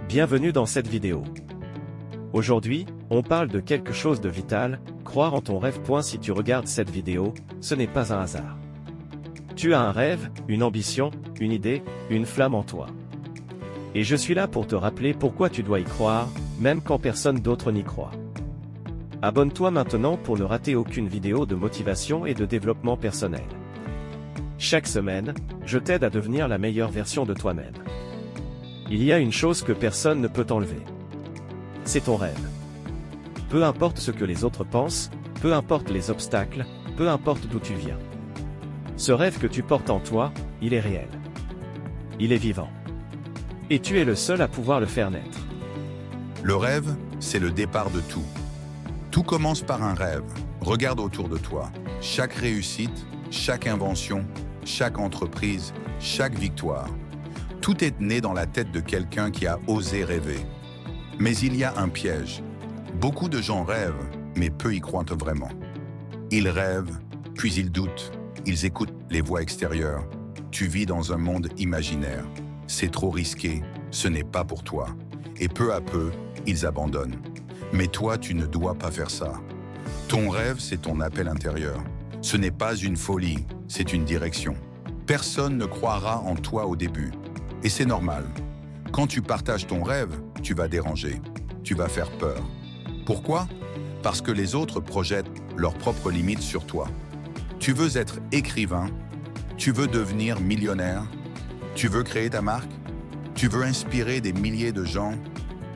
Bienvenue dans cette vidéo. Aujourd'hui, on parle de quelque chose de vital, croire en ton rêve. Si tu regardes cette vidéo, ce n'est pas un hasard. Tu as un rêve, une ambition, une idée, une flamme en toi. Et je suis là pour te rappeler pourquoi tu dois y croire, même quand personne d'autre n'y croit. Abonne-toi maintenant pour ne rater aucune vidéo de motivation et de développement personnel. Chaque semaine, je t'aide à devenir la meilleure version de toi-même. Il y a une chose que personne ne peut t'enlever. C'est ton rêve. Peu importe ce que les autres pensent, peu importe les obstacles, peu importe d'où tu viens. Ce rêve que tu portes en toi, il est réel. Il est vivant. Et tu es le seul à pouvoir le faire naître. Le rêve, c'est le départ de tout. Tout commence par un rêve. Regarde autour de toi. Chaque réussite, chaque invention, chaque entreprise, chaque victoire. Tout est né dans la tête de quelqu'un qui a osé rêver. Mais il y a un piège. Beaucoup de gens rêvent, mais peu y croient vraiment. Ils rêvent, puis ils doutent. Ils écoutent les voix extérieures. Tu vis dans un monde imaginaire. C'est trop risqué, ce n'est pas pour toi. Et peu à peu, ils abandonnent. Mais toi, tu ne dois pas faire ça. Ton rêve, c'est ton appel intérieur. Ce n'est pas une folie, c'est une direction. Personne ne croira en toi au début. Et c'est normal. Quand tu partages ton rêve, tu vas déranger. Tu vas faire peur. Pourquoi? Parce que les autres projettent leurs propres limites sur toi. Tu veux être écrivain, tu veux devenir millionnaire, tu veux créer ta marque, tu veux inspirer des milliers de gens.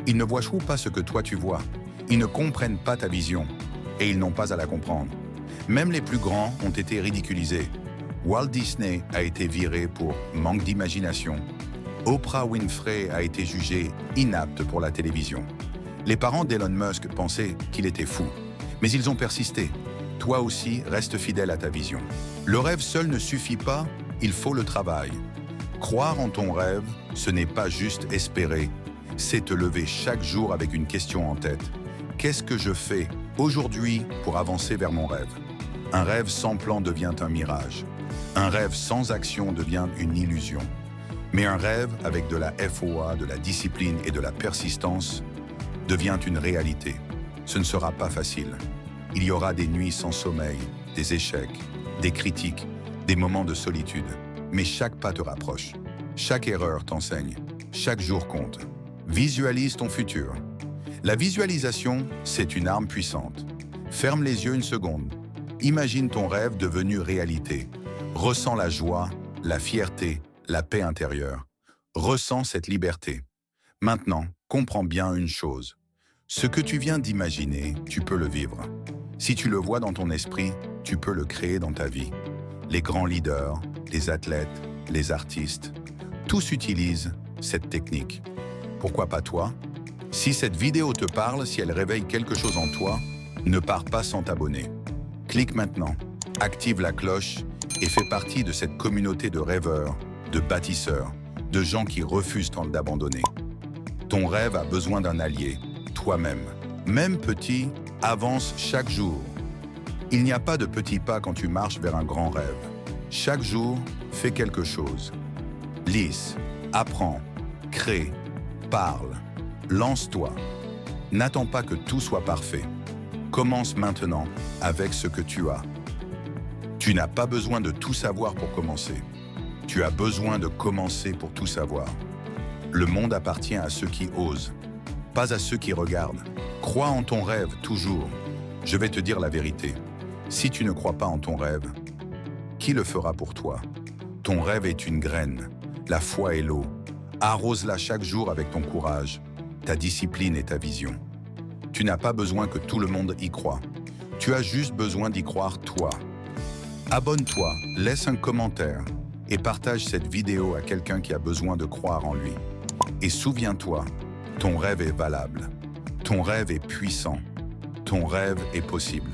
Ils ne voient pas ce que toi tu vois. Ils ne comprennent pas ta vision et ils n'ont pas à la comprendre. Même les plus grands ont été ridiculisés. Walt Disney a été viré pour manque d'imagination. Oprah Winfrey a été jugée inapte pour la télévision. Les parents d'Elon Musk pensaient qu'il était fou, mais ils ont persisté. Toi aussi, reste fidèle à ta vision. Le rêve seul ne suffit pas, il faut le travail. Croire en ton rêve, ce n'est pas juste espérer, c'est te lever chaque jour avec une question en tête. Qu'est-ce que je fais aujourd'hui pour avancer vers mon rêve? Un rêve sans plan devient un mirage. Un rêve sans action devient une illusion. Mais un rêve avec de la foi, de la discipline et de la persistance devient une réalité. Ce ne sera pas facile. Il y aura des nuits sans sommeil, des échecs, des critiques, des moments de solitude. Mais chaque pas te rapproche. Chaque erreur t'enseigne. Chaque jour compte. Visualise ton futur. La visualisation, c'est une arme puissante. Ferme les yeux une seconde. Imagine ton rêve devenu réalité. Ressens la joie, la fierté, la paix intérieure. Ressens cette liberté. Maintenant, comprends bien une chose. Ce que tu viens d'imaginer, tu peux le vivre. Si tu le vois dans ton esprit, tu peux le créer dans ta vie. Les grands leaders, les athlètes, les artistes, tous utilisent cette technique. Pourquoi pas toi? Si cette vidéo te parle, si elle réveille quelque chose en toi, ne pars pas sans t'abonner. Clique maintenant, active la cloche et fais partie de cette communauté de rêveurs, de bâtisseurs, de gens qui refusent d'abandonner. Ton rêve a besoin d'un allié, toi-même. Même petit, avance chaque jour. Il n'y a pas de petits pas quand tu marches vers un grand rêve. Chaque jour, fais quelque chose. Lis, apprends, crée, parle, lance-toi. N'attends pas que tout soit parfait. Commence maintenant avec ce que tu as. Tu n'as pas besoin de tout savoir pour commencer. Tu as besoin de commencer pour tout savoir. Le monde appartient à ceux qui osent, pas à ceux qui regardent. Crois en ton rêve toujours. Je vais te dire la vérité. Si tu ne crois pas en ton rêve, qui le fera pour toi? Ton rêve est une graine. La foi est l'eau. Arrose-la chaque jour avec ton courage, ta discipline et ta vision. Tu n'as pas besoin que tout le monde y croie. Tu as juste besoin d'y croire toi. Abonne-toi, laisse un commentaire et partage cette vidéo à quelqu'un qui a besoin de croire en lui. Et souviens-toi, ton rêve est valable. Ton rêve est puissant. Ton rêve est possible.